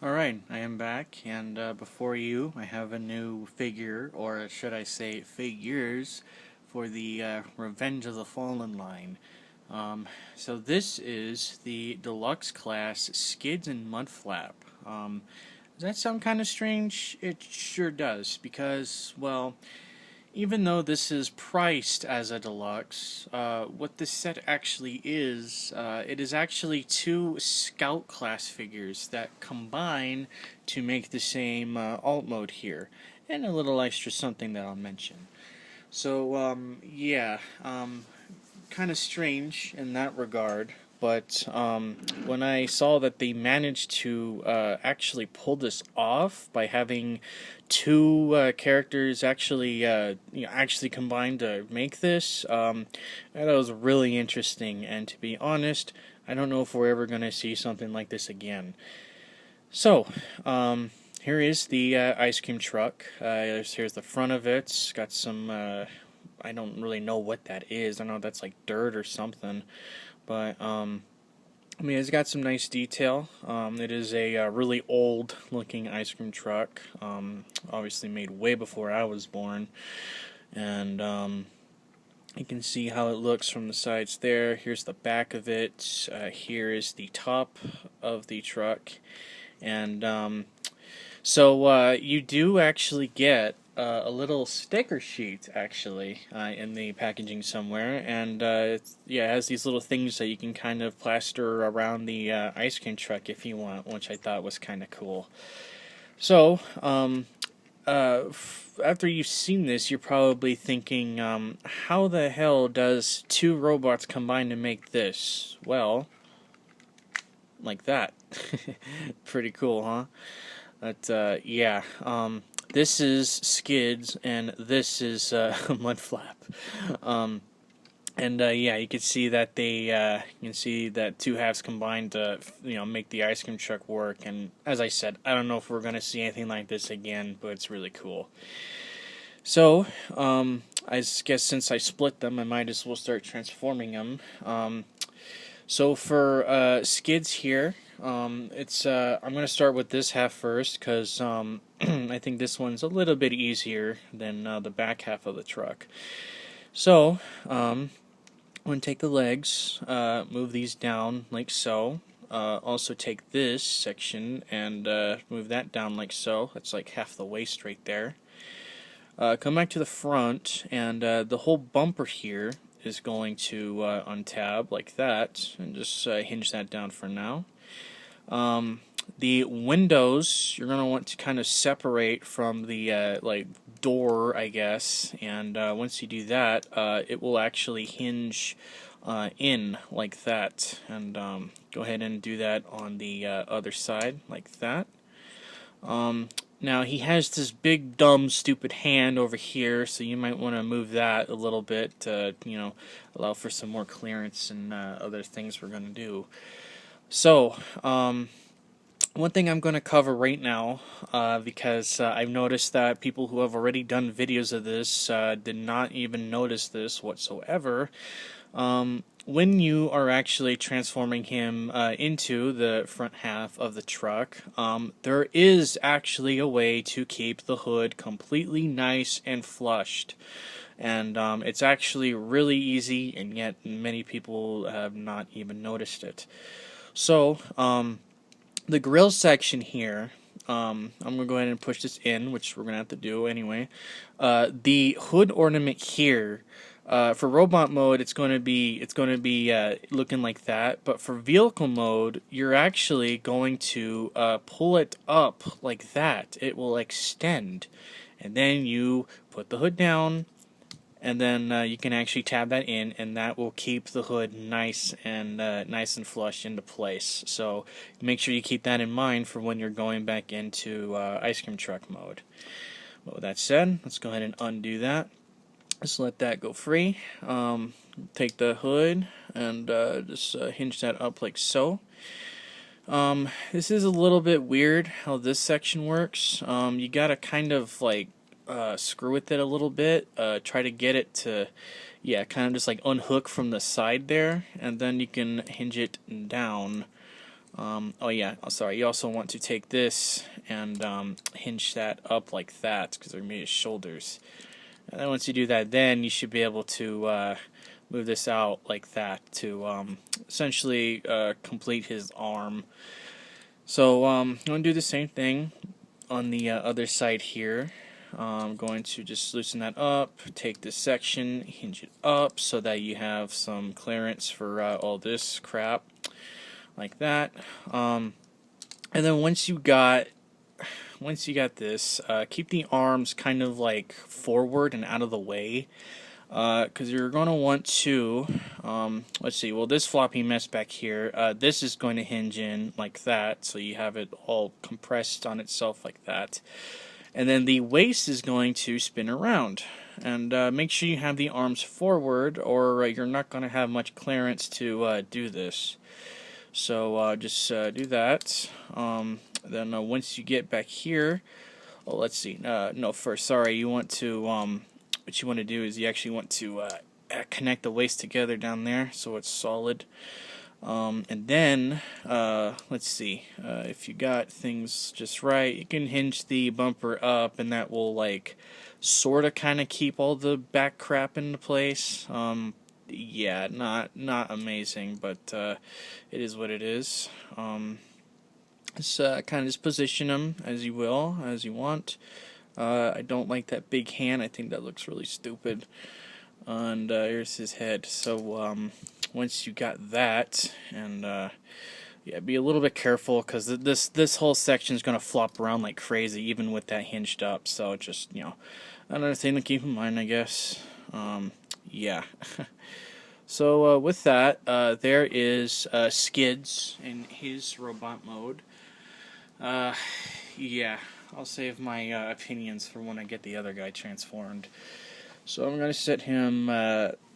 Alright, I am back, and before you, I have a new figure, or should I say figures, for the Revenge of the Fallen line. So this is the deluxe class Skids and Mudflap. Does that sound kind of strange? It sure does, because, well, even though this is priced as a deluxe, what this set actually is, it is actually two Scout class figures that combine to make the same alt mode here, and a little extra something that I'll mention. So, yeah, kind of strange in that regard. But when I saw that they managed to actually pull this off by having two characters actually combined to make this, I thought it was really interesting. And to be honest, I don't know if we're ever going to see something like this again. So, here is the ice cream truck. Here's the front of it. It's got some. I don't really know what that is. I know that's like dirt or something. But, I mean, it's got some nice detail. It is a really old looking ice cream truck. Obviously made way before I was born. And, you can see how it looks from the sides there. Here's the back of it. Here is the top of the truck. And, so you do actually get a little sticker sheet, actually, in the packaging somewhere, and it has these little things that you can kind of plaster around the ice cream truck if you want, which I thought was kind of cool. So, after you've seen this, you're probably thinking, how the hell does two robots combine to make this? Well, like that. Pretty cool, huh? But, yeah, this is Skids, and this is Mudflap. Yeah, you can see that two halves combined to make the ice cream truck work. And as I said, I don't know if we're gonna see anything like this again, but it's really cool. So, I guess since I split them, I might as well start transforming them. So for Skids here, I'm gonna start with this half first because I think this one's a little bit easier than the back half of the truck. So I'm gonna take the legs, move these down like so. Also take this section and move that down like so. That's like half the waist right there. Come back to the front, and the whole bumper here is going to untab like that, and just hinge that down for now. The windows you're going to want to kind of separate from the like door, I guess, and once you do that, it will actually hinge in like that, and go ahead and do that on the other side like that. Now he has this big dumb stupid hand over here, so you might want to move that a little bit to allow for some more clearance and other things we're going to do. So one thing I'm going to cover right now, because I've noticed that people who have already done videos of this did not even notice this whatsoever. When you are actually transforming him into the front half of the truck, there is actually a way to keep the hood completely nice and flushed. And it's actually really easy, and yet many people have not even noticed it. So, the grill section here, I'm going to go ahead and push this in, which we're going to have to do anyway. The hood ornament here, for robot mode, it's going to be looking like that. But for vehicle mode, you're actually going to pull it up like that. It will extend, and then you put the hood down, and then you can actually tab that in, and that will keep the hood nice and flush into place. So make sure you keep that in mind for when you're going back into ice cream truck mode. But with that said, let's go ahead and undo that. Just let that go free. Take the hood and just hinge that up like so. This is a little bit weird how this section works. You gotta kind of like screw with it a little bit. Try to get it to, kind of just like unhook from the side there, and then you can hinge it down Oh yeah, oh, sorry. You also want to take this and hinge that up like that because they're made of shoulders. And then once you do that, then you should be able to move this out like that to essentially complete his arm. So I'm going to do the same thing on the other side here. I'm going to just loosen that up, take this section, hinge it up so that you have some clearance for all this crap, like that. And then once you got this, keep the arms kind of like forward and out of the way, because you're going to want to, let's see, well, this floppy mess back here, this is going to hinge in like that, so you have it all compressed on itself like that. And then the waist is going to spin around. And make sure you have the arms forward, or you're not going to have much clearance to do this. So just do that. Then once you get back here, oh, let's see. No, first, sorry, you want to, what you want to do is you actually want to connect the waist together down there so it's solid. And then, let's see, if you got things just right, you can hinge the bumper up, and that will, like, sort of kind of keep all the back crap into place. Yeah, not amazing, but it is what it is. Just kind of just position them as you will, as you want. I don't like that big hand. I think that looks really stupid. And here's his head. So once you got that, and yeah, be a little bit careful because this whole section is gonna flop around like crazy, even with that hinged up. So just, you know, another thing to keep in mind, I guess. Yeah. So with that, there is Skids in his robot mode. Yeah, I'll save my opinions for when I get the other guy transformed. So I'm going to set him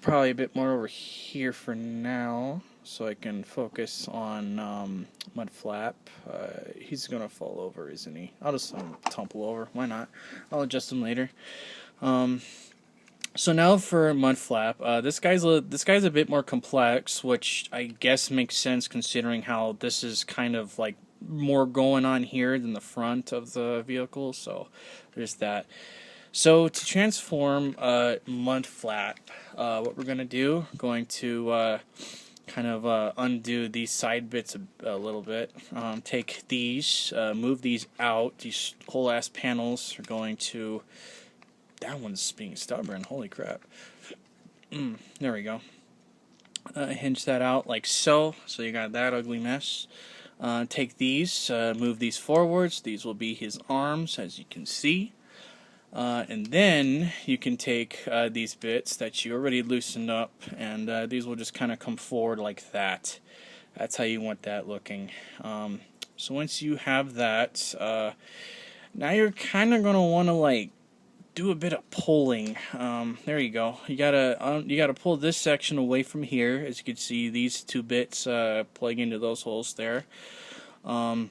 probably a bit more over here for now, so I can focus on Mudflap. He's going to fall over, isn't he? I'll just tumble over. Why not? I'll adjust him later. So now for Mudflap. This guy's a bit more complex, which I guess makes sense considering how this is kind of like more going on here than the front of the vehicle. So there's that. So to transform Mudflap, what we're going to do, we're going to kind of undo these side bits a little bit. Take these, move these out. These whole ass panels are going to... That one's being stubborn, holy crap. There we go. Hinge that out like so. So you got that ugly mess. Take these, move these forwards. These will be his arms, as you can see. And then you can take these bits that you already loosened up, and these will just kind of come forward like that. That's how you want that looking. So once you have that, now you're kind of going to want to like do a bit of pulling. There you go. You gotta pull this section away from here. As you can see, these two bits plug into those holes there. And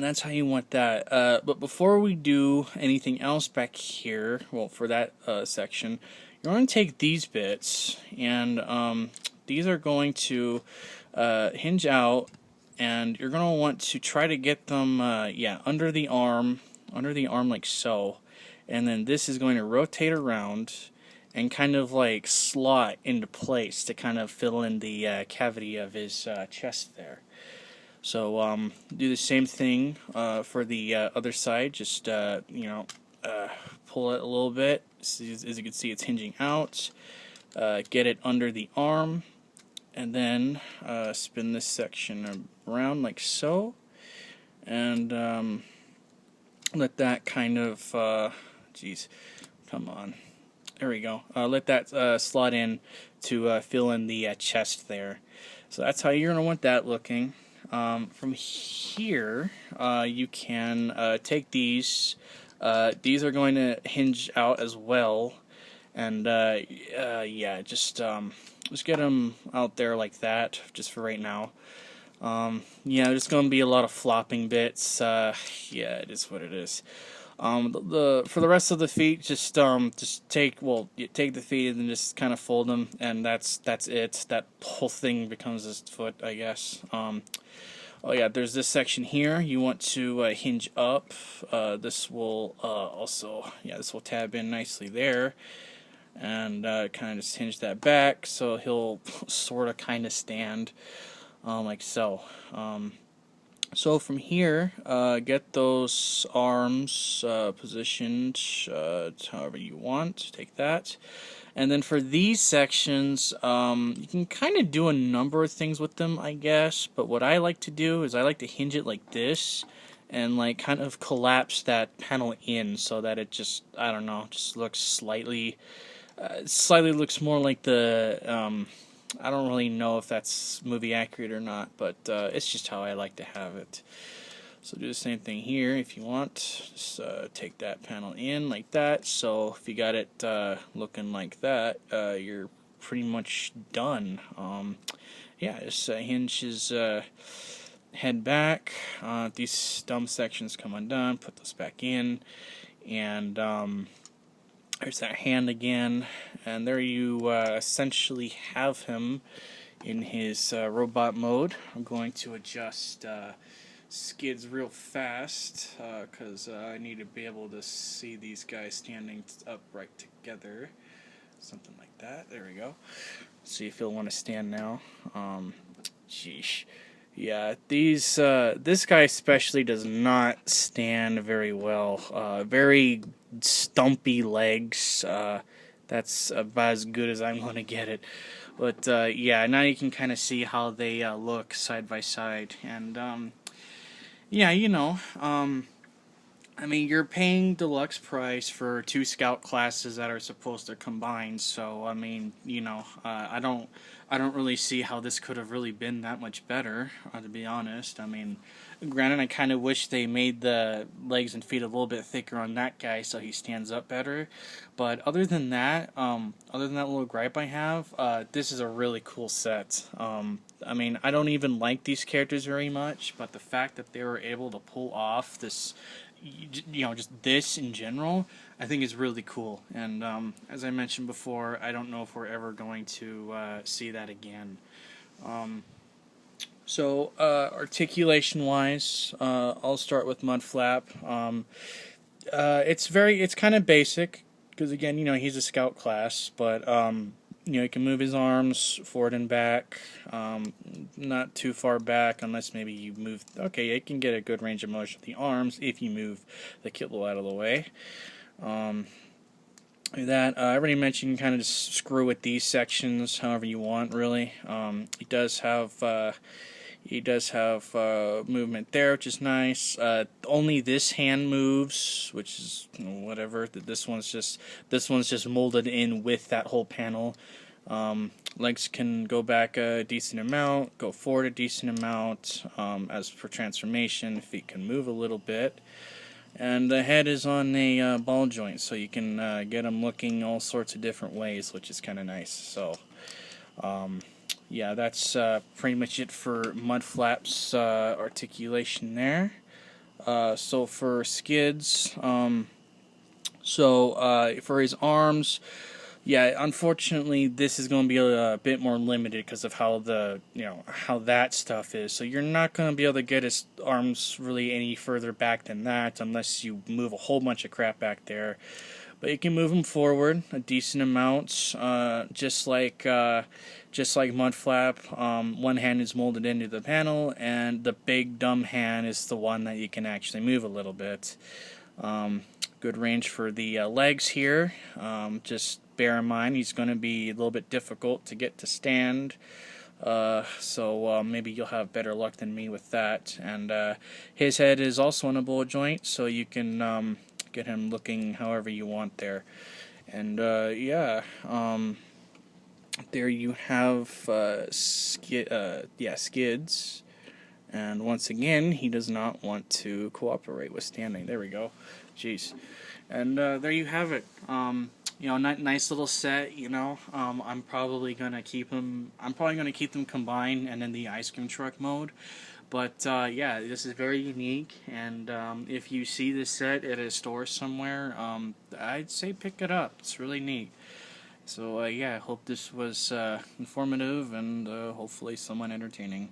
that's how you want that. But before we do anything else back here, well, for that section, you're going to take these bits, and these are going to hinge out, and you're going to want to try to get them, yeah, under the arm like so. And then this is going to rotate around and kind of like slot into place to kind of fill in the cavity of his chest there. So do the same thing for the other side. Just you know, pull it a little bit. As you can see, it's hinging out. Get it under the arm, and then spin this section around like so, and let that kind of geez, come on. There we go. Let that slot in to fill in the chest there. So that's how you're going to want that looking. From here, you can take these. These are going to hinge out as well. And yeah, just get them out there like that, just for right now. Yeah, there's going to be a lot of flopping bits. Yeah, it is what it is. For the rest of the feet, just take the feet and then just kind of fold them, and that's it. That whole thing becomes his foot, I guess. Oh yeah, there's this section here. You want to hinge up. This will also, yeah, this will tab in nicely there, and kind of just hinge that back so he'll sort of kind of stand like so. So from here, get those arms positioned however you want. Take that. And then for these sections, you can kind of do a number of things with them, I guess. But what I like to do is I like to hinge it like this and like kind of collapse that panel in so that it just, I don't know, just looks slightly looks more like the, I don't really know if that's movie accurate or not, but it's just how I like to have it. So do the same thing here if you want. Just take that panel in like that. So if you got it looking like that, you're pretty much done. Yeah, just hinge his head back. These dumb sections come undone. Put those back in, and there's that hand again. And there you essentially have him in his robot mode. I'm going to adjust Skids real fast because I need to be able to see these guys standing upright together, something like that. There we go. See if he'll want to stand now. Sheesh. Yeah, these this guy especially does not stand very well. Very stumpy legs. That's about as good as I'm going to get it. But yeah, now you can kind of see how they look side by side, and yeah, you know, I mean, you're paying deluxe price for two scout classes that are supposed to combine. So, I mean, you know, I don't really see how this could have really been that much better, to be honest. I mean, granted, I kind of wish they made the legs and feet a little bit thicker on that guy so he stands up better. But other than that little gripe I have, this is a really cool set. I mean, I don't even like these characters very much, but the fact that they were able to pull off this, you know, just this in general, I think is really cool. And as I mentioned before, I don't know if we're ever going to see that again. So articulation-wise, I'll start with Mudflap. It's kind of basic because again, you know, he's a scout class, but you know, he can move his arms forward and back, not too far back unless maybe you move. Okay, it can get a good range of motion with the arms if you move the kibble out of the way. That I already mentioned, you can kind of just screw with these sections however you want, really. He does have movement there, which is nice. Only this hand moves, which is whatever. This one's just molded in with that whole panel. Legs can go back a decent amount, go forward a decent amount. As for transformation, feet can move a little bit. And the head is on a ball joint, so you can get them looking all sorts of different ways, which is kind of nice. So, yeah, that's pretty much it for Mudflap's articulation there. So for Skids, for his arms, yeah, unfortunately, this is going to be a bit more limited because of how how that stuff is. So you're not going to be able to get his arms really any further back than that unless you move a whole bunch of crap back there. But you can move them forward a decent amount, just like Mudflap. One hand is molded into the panel, and the big dumb hand is the one that you can actually move a little bit. Good range for the legs here. Just bear in mind he's going to be a little bit difficult to get to stand. So maybe you'll have better luck than me with that. And his head is also on a ball joint, so you can get him looking however you want there. And yeah, there you have Skids. And once again, he does not want to cooperate with standing. There we go. Jeez. And there you have it. You know, nice little set. You know, I'm probably gonna keep them. I'm probably gonna keep them combined and in the ice cream truck mode. But yeah, this is very unique. And if you see this set at a store somewhere, I'd say pick it up. It's really neat. So yeah, I hope this was informative and hopefully somewhat entertaining.